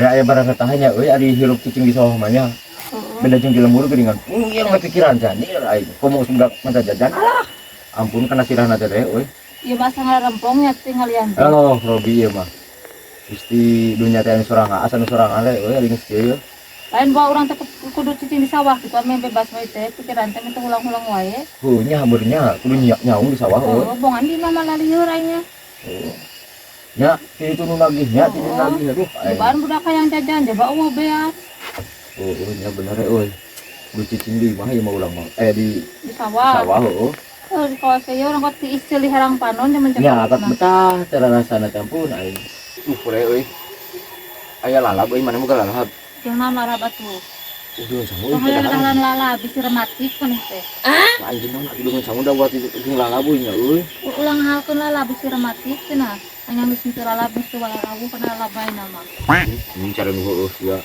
Ya aya barang tanya euy ari hirup cicing di sawah mah nya. Beda jeung di lembur geuningan. Ieu mah pikiran can ieu aing. Komo sudak mata jajan. Alah. Ampun kana sirahna teh euy. Ieu mah sangat rempongnya tinggal yang. Halo, Robi ieu mah. Isti dunya teh anu sorangan, asa nu sorangan le euy ari geus kieu. Lain bawa orang teh kudu cicing di sawah gitu ame bebas wae teh pikiran teh teh ulang-ulang wae. Nya hambeurnya kudu nyaung di sawah euy. Oh, bongan di mah malah lieur aingnya. Oh. Nya itu nu nagih nya itu nagih aduh. Bahan budak yang jajan coba eueuh beas. Oh, nya bener euy. Du cicing di mah ieu mah ulang mah. Di sawah. Sawah heuh. Oh, di kawas ieu urang kok ieu di harang panon jeung mencek. Nya akat betah cara rasana campur aing. Pure euy. Aya lalab euy mana muga lalab. Jeung nama lalab atuh. Udah sangu. Oh, aya dalan lalab bisa rematik maneh teh. Anjing naon atuh dengan sangu da buat jeung lalab nya euy. Ulang halkeun lalab bisa rematik cenah. Hanya geus mitu lalab geus teu lalab kana lalab bae nama. Ini cara nu heuh ya.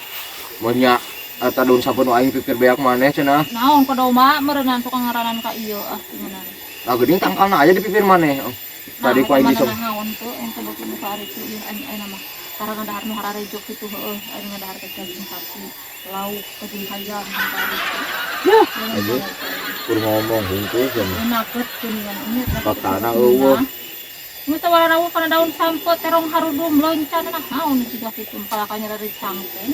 Monya eta daun sampun aing pikir beak maneh cenah. Naon kada mah meureunnan tukang ngaranan ka ieu gimana. Nah geuning tangkalna aya dipipir maneh. Tadi ku aing disem. Naon teu ente beuki nu ka ari teu aing nama. Karang ngandahar nu hararejo kitu heueuh aing ngandahar ka daging sapi, lauk, daging hayam kari. Ya, aja. Kur ngomong hungkul cenah. Enakeut geuningan ieu. Katana eueuh. Mun teh warna naon kana daun sampo terong harudum loncan nah naon juga kitu palakanya dari cangkeng.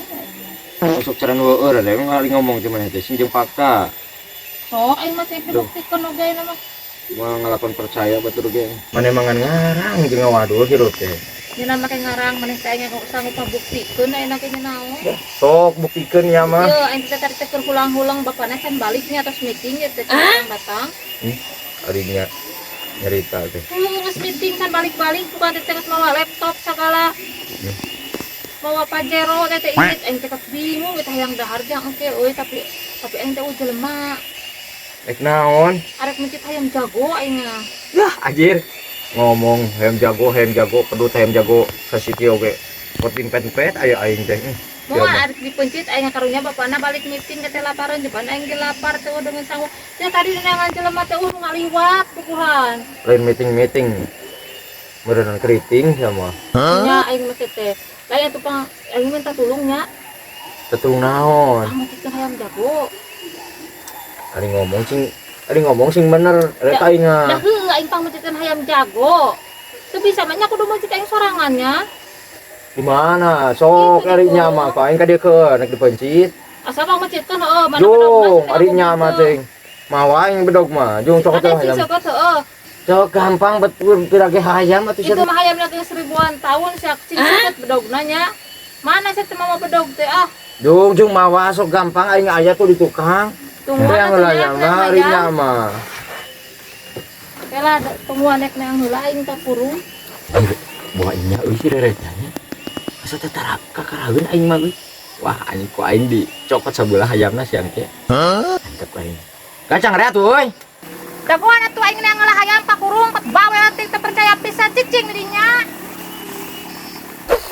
Sok cara nu heueuh da ngali ngomong teh maneh teh sing jeung fakta. Sok aing mah teh buktikan oge nama. Mau ngalakon percaya batur ge. Maneh mangan ngarang jeung ngawaduh hirup teh. Dina make ngarang maneh teh nya sanggup pabuktikeun ayeuna ge naon. Sok buktikeun ya mah. Yo aing teh tadi teh keur hulang-hulang bapana can balik nya atas meeting ya teh datang. Arinya nyarita teh. Geus meeting kan balik-balik bukan teh geus mawa laptop sagala. Mawa pajero teh inget aing teh bingung teh hayang dahar jang engke euy tapi aing teh jelema. Ek naon? Arek mencit hayam jago aing mah. Yah anjir. Ngomong hayam jago, pedut hayam jago sasiti oge. Potin-pet aya aing teh. Mau arek dipencit aing karunya bapana balik meeting teh laparan jepan aing ge lapar teh dengan sangu. Ya tadi neangan jelema teh ngaliwat kukuhan. Lain meeting. Meureunna keriting sama. Ya aing mah teh. Lain atuh pang aing minta tulungnya. Tetulung naon? Mencit hayam jago. Ari ngomong sing bener rek aing mah. Dah heuh aing pang mencitkeun hayam jago. Teu bisa mah nya kudu mencit aing sorangannya. Di mana? Sok ari nya mah ka aing ka dieu keur rek dipencit. Asa mah mencitkeun heueuh mana bedog ari nya mah teh. Mawa aing bedog mah jeung cokot hayam. Cok gampang betul pirage hayam atuh itu mah hayamna geus ribuan tahun sak cicit bedogna nya. Mana sih teh mah bedog teh ah. Jeung mawa sok gampang aing aya tuh di tukang. Tunggu yang layang harinya mah. Kela tungguan nek neang heula aing teh kurung. Bawa nya euy si reretanya. Asa teh taraka karageun aing mah euy. Wah anjing ku aing di cokot sabelah hayamna siang teh. Mantep aing. Kacang rea tuh euy. Dagoan atuh aing neang heula hayam pakurung pat bawel teh percaya pisan cicing dinya.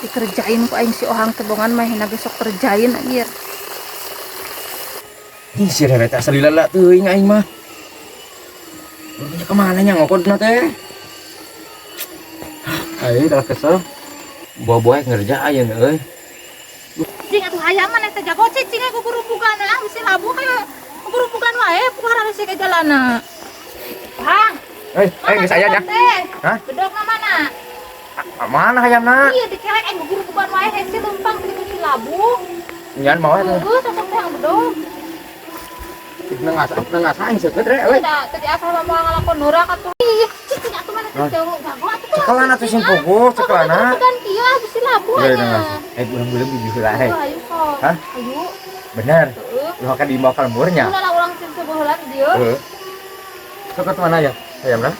Dikerjain ku aing si ohang teh bongan mah hina besok kerjain anjir. Ih si reret asal lila teuing aing mah. Nya kemana nya ngokodna teh? Aing dah kesel. Buah-buah ngerja ayeuna euy. Cing atuh hayam mah teh jago cicing ku gurupugan ah bisi labu kayak gurupugan wae puara si ka jalana. Hang. Geus aya nya. Hah? Bedogna mana? Mana hayamna? Iya dikelek aing gurupugan wae hese lempang di bisi labu. Nyan mau eta. Heuh sosok teh bedog. Nengah aing seukeut re euy. Tadi asal mah ngalakon nora atuh. Iya, cicing atuh mana teh jago atuh. Cekelan atuh sing puguh, cekelana. Dan kieu bisi labu nya. Bulan-bulan di heula he. Ayo sok. Hah? Ayo. Bener. Heeh. Lu kan di bawah kalmurnya. Ulah urang sim sebelah dieu. Heeh. Ceket mana ya? Hayamna?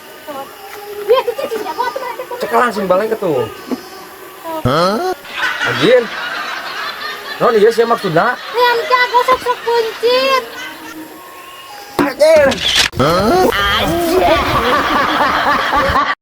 Iya, cicing jago atuh mana teh. Cekelan sing balik atuh. Hah? Anjir. Non ieu sia maksudna? Hayam jago sok-sok pencit. Anjir. Hah? Anjir.